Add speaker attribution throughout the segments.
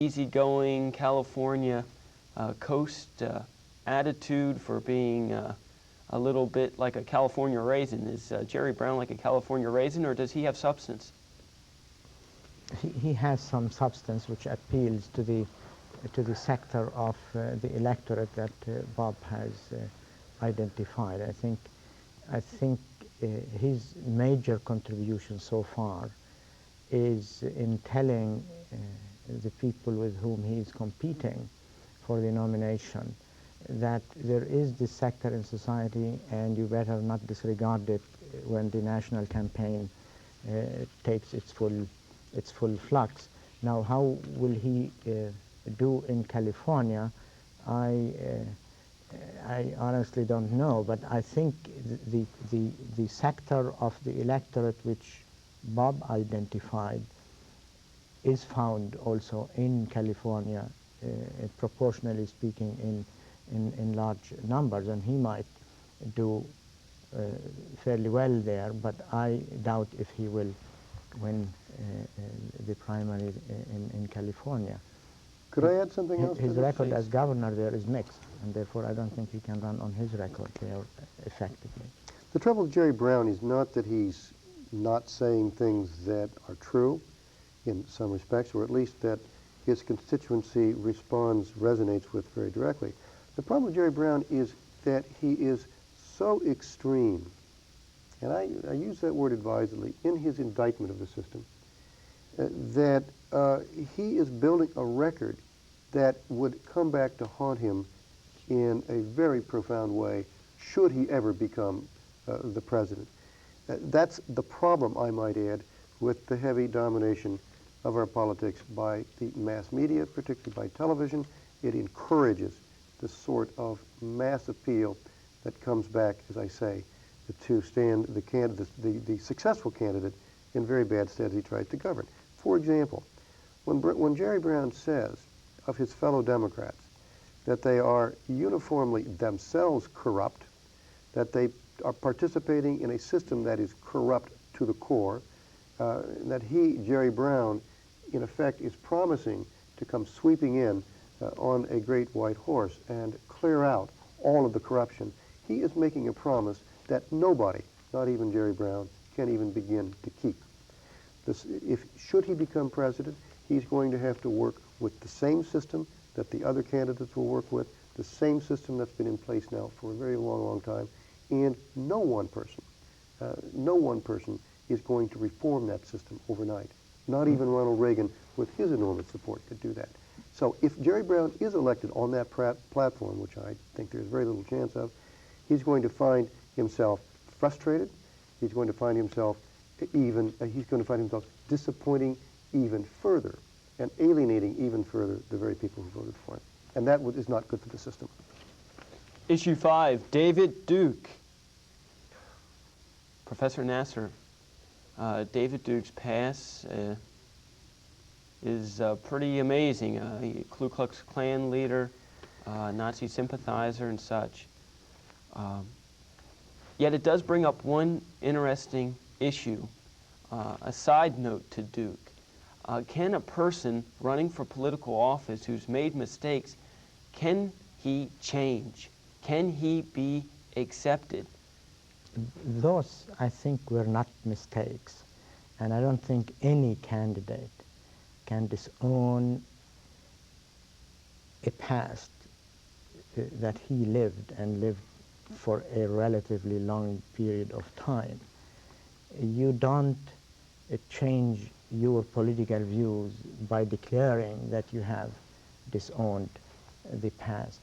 Speaker 1: easygoing California coast attitude for being a little bit like a California raisin. Is Jerry Brown like a California raisin, or does he have substance?
Speaker 2: He has some substance which appeals to the sector of the electorate that Bob has identified. I think his major contribution so far is in telling the people with whom he is competing for the nomination that there is this sector in society and you better not disregard it when the national campaign takes its full flux. Now, how will he do in California? I honestly don't know, but I think the sector of the electorate which Bob identified is found also in California, proportionally speaking, in large numbers, and he might do fairly well there, but I doubt if he will win the primary in California.
Speaker 3: Could I add something else?
Speaker 2: His record as governor there is mixed, and therefore I don't think he can run on his record there effectively.
Speaker 3: The trouble with Jerry Brown is not that he's not saying things that are true in some respects, or at least that his constituency resonates with very directly. The problem with Jerry Brown is that he is so extreme, and I use that word advisedly, in his indictment of the system, that he is building a record that would come back to haunt him in a very profound way should he ever become the president. That's the problem, I might add, with the heavy domination of our politics by the mass media, particularly by television. It encourages the sort of mass appeal that comes back, as I say, to stand the successful candidate in very bad stead as he tries to govern. For example, when Jerry Brown says of his fellow Democrats that they are uniformly themselves corrupt, that they are participating in a system that is corrupt to the core, that he, Jerry Brown, in effect is promising to come sweeping in on a great white horse and clear out all of the corruption. He is making a promise that nobody, not even Jerry Brown, can even begin to keep. Should he become president, he's going to have to work with the same system that the other candidates will work with, the same system that's been in place now for a very long, long time, and no one person is going to reform that system overnight. Not even Ronald Reagan, with his enormous support, could do that. So if Jerry Brown is elected on that platform, which I think there's very little chance of, he's going to find himself frustrated. He's going to find himself disappointing even further and alienating even further the very people who voted for him. And that is not good for the system.
Speaker 1: Issue 5, David Duke. Professor Nasr, David Duke's past is pretty amazing. Ku Klux Klan leader, Nazi sympathizer and such. Yet it does bring up one interesting issue, a side note to Duke. Can a person running for political office who's made mistakes, can he change? Can he be accepted?
Speaker 2: Those, I think, were not mistakes. And I don't think any candidate can disown a past that he lived and lived for a relatively long period of time. You don't change your political views by declaring that you have disowned the past.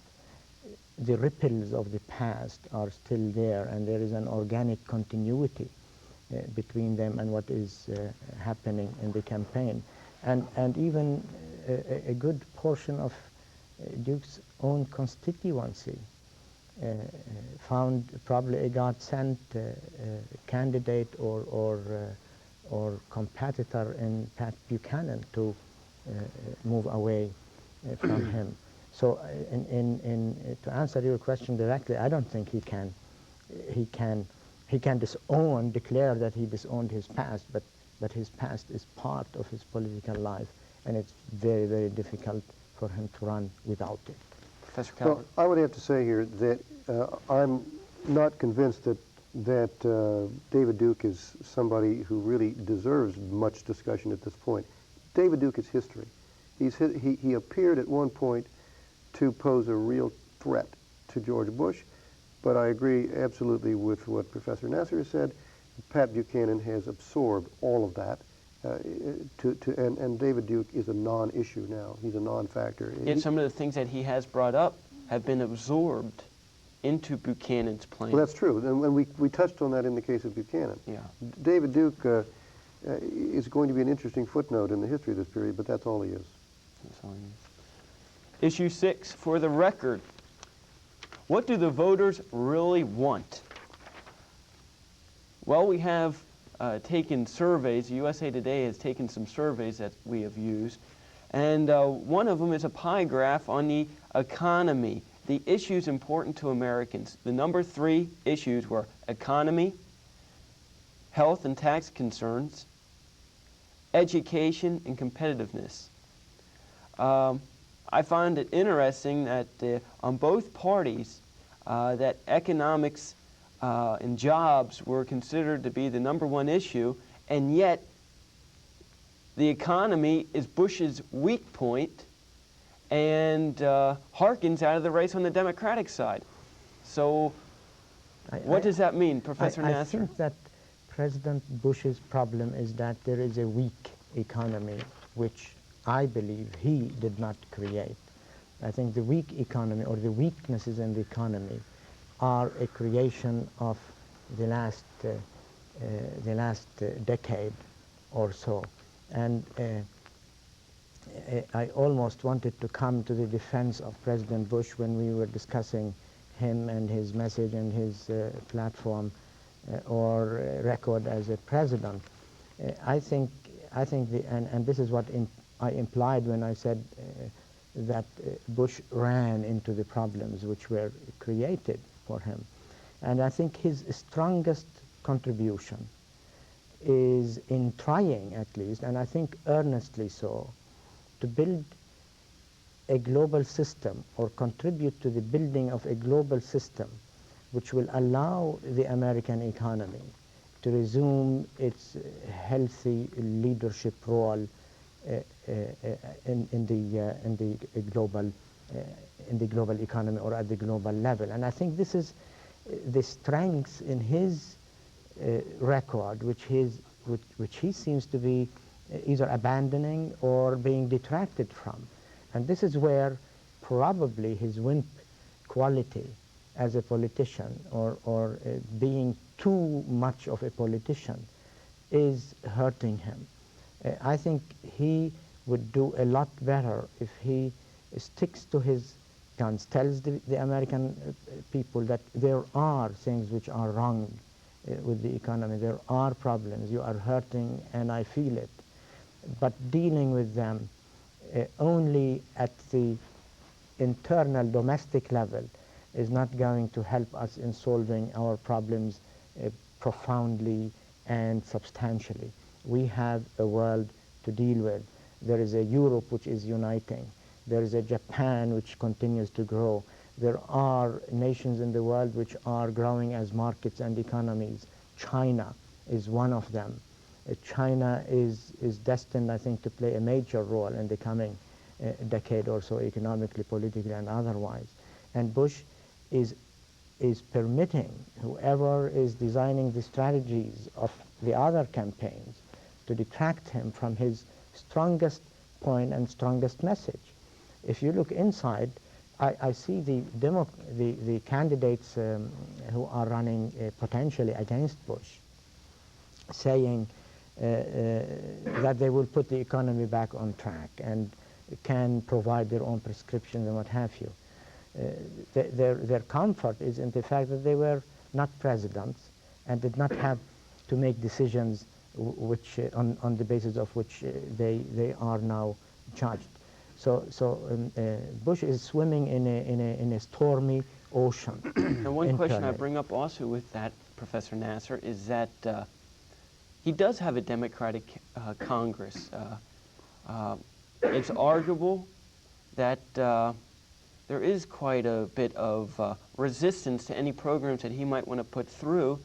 Speaker 2: The ripples of the past are still there, and there is an organic continuity between them and what is happening in the campaign. And even a good portion of Duke's own constituency found probably a God-sent candidate or competitor in Pat Buchanan to move away from him. So to answer your question directly, I don't think he can declare that he disowned his past, but his past is part of his political life and it's very, very difficult for him to run without it.
Speaker 1: Professor
Speaker 3: Well,
Speaker 1: Calvert?
Speaker 3: I would have to say here that I'm not convinced that David Duke is somebody who really deserves much discussion at this point. David Duke is history. He appeared at one point to pose a real threat to George Bush, but I agree absolutely with what Professor Nasr said. Pat Buchanan has absorbed all of that, and David Duke is a non-issue now. He's a non-factor.
Speaker 1: Yet some of the things that he has brought up have been absorbed into Buchanan's plan.
Speaker 3: Well, that's true, and we touched on that in the case of Buchanan.
Speaker 1: Yeah.
Speaker 3: David Duke is going to be an interesting footnote in the history of this period, but that's all he is.
Speaker 1: That's all he is. Issue 6, for the record, what do the voters really want? Well, we have taken surveys. USA Today has taken some surveys that we have used, and one of them is a pie graph on the economy, the issues important to Americans. The number 3 issues were economy, health and tax concerns, education, and competitiveness. I find it interesting that on both parties that economics and jobs were considered to be the number 1 issue, and yet the economy is Bush's weak point and Harkin's out of the race on the Democratic side. So what does that mean, Professor Nasr?
Speaker 2: I think that President Bush's problem is that there is a weak economy, which I believe he did not create. I think the weak economy or the weaknesses in the economy are a creation of the last decade or so. And I almost wanted to come to the defense of President Bush when we were discussing him and his message and his platform or record as a president. I think and this is what I implied when I said that Bush ran into the problems which were created for him. And I think his strongest contribution is in trying, at least, and I think earnestly so, to build a global system or contribute to the building of a global system which will allow the American economy to resume its healthy leadership role in the global economy or at the global level. And I think this is the strength in his record, which he seems to be either abandoning or being detracted from. And this is where probably his wimp quality as a politician or being too much of a politician is hurting him. I think he would do a lot better if he sticks to his guns, tells the American people that there are things which are wrong with the economy, there are problems, you are hurting and I feel it. But dealing with them only at the internal domestic level is not going to help us in solving our problems profoundly and substantially. We have a world to deal with. There is a Europe which is uniting. There is a Japan which continues to grow. There are nations in the world which are growing as markets and economies. China is one of them. China is destined, I think, to play a major role in the coming decade or so, economically, politically, and otherwise. And Bush is permitting whoever is designing the strategies of the other campaigns to detract him from his strongest point and strongest message. If you look inside, I see the candidates who are running potentially against Bush saying that they will put the economy back on track and can provide their own prescriptions and what have you. Their comfort is in the fact that they were not presidents and did not have to make decisions which on the basis of which they are now judged. So Bush is swimming in a stormy ocean.
Speaker 1: And one question I bring up also with that, Professor Nasr, is that he does have a Democratic Congress. it's arguable that there is quite a bit of resistance to any programs that he might want to put through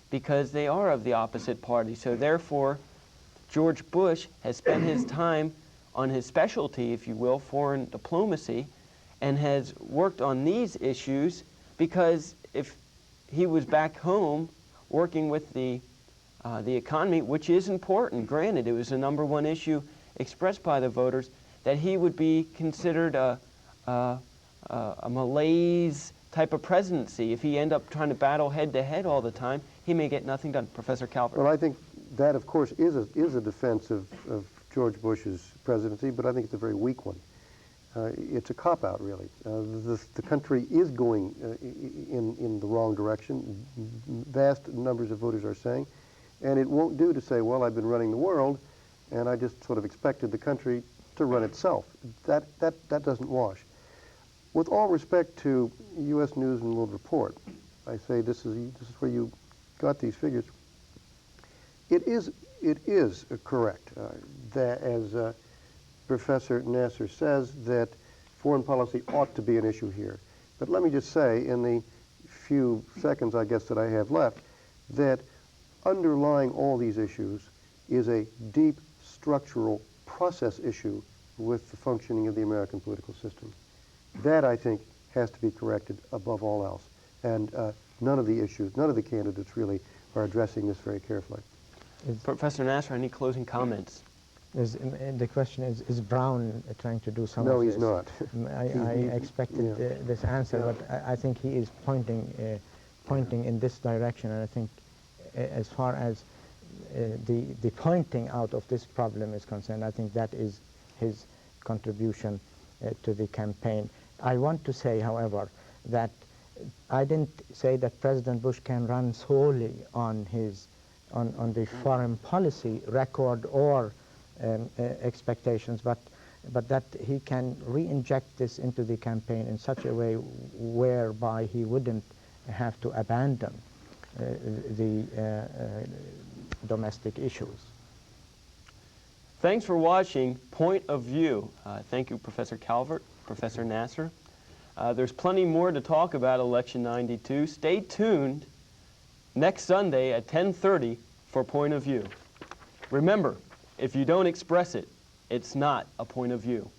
Speaker 1: because they are of the opposite party. So therefore, George Bush has spent his time on his specialty, if you will, foreign diplomacy, and has worked on these issues because if he was back home working with the economy, which is important, granted, it was the #1 issue expressed by the voters, that he would be considered a malaise type of presidency. If he ended up trying to battle head-to-head all the time, he may get nothing done. Professor Calvert.
Speaker 3: Well, I think that, of course, is a defense of George Bush's presidency, but I think it's a very weak one. It's a cop-out, really. The country is going in the wrong direction, vast numbers of voters are saying, and it won't do to say, well, I've been running the world, and I just sort of expected the country to run itself. That doesn't wash. With all respect to U.S. News and World Report, I say this is where you got these figures. It is correct that, as Professor Nasr says, that foreign policy ought to be an issue here. But let me just say, in the few seconds, I guess, that I have left, that underlying all these issues is a deep structural process issue with the functioning of the American political system. That, I think, has to be corrected above all else. And none of the candidates really are addressing this very carefully.
Speaker 1: Professor Nasr, any closing comments?
Speaker 2: The question is Brown trying to do some
Speaker 3: No,
Speaker 2: of
Speaker 3: he's
Speaker 2: this?
Speaker 3: not.
Speaker 2: I expected this answer, but I think he is pointing in this direction, and I think as far as the pointing out of this problem is concerned, I think that is his contribution to the campaign. I want to say, however, that I didn't say that President Bush can run solely on the foreign policy record or expectations, but that he can re-inject this into the campaign in such a way whereby he wouldn't have to abandon the domestic issues.
Speaker 1: Thanks for watching Point of View. Thank you, Professor Calvert, Professor Nasr. There's plenty more to talk about Election 92. Stay tuned next Sunday at 10:30 for Point of View. Remember, if you don't express it, it's not a point of view.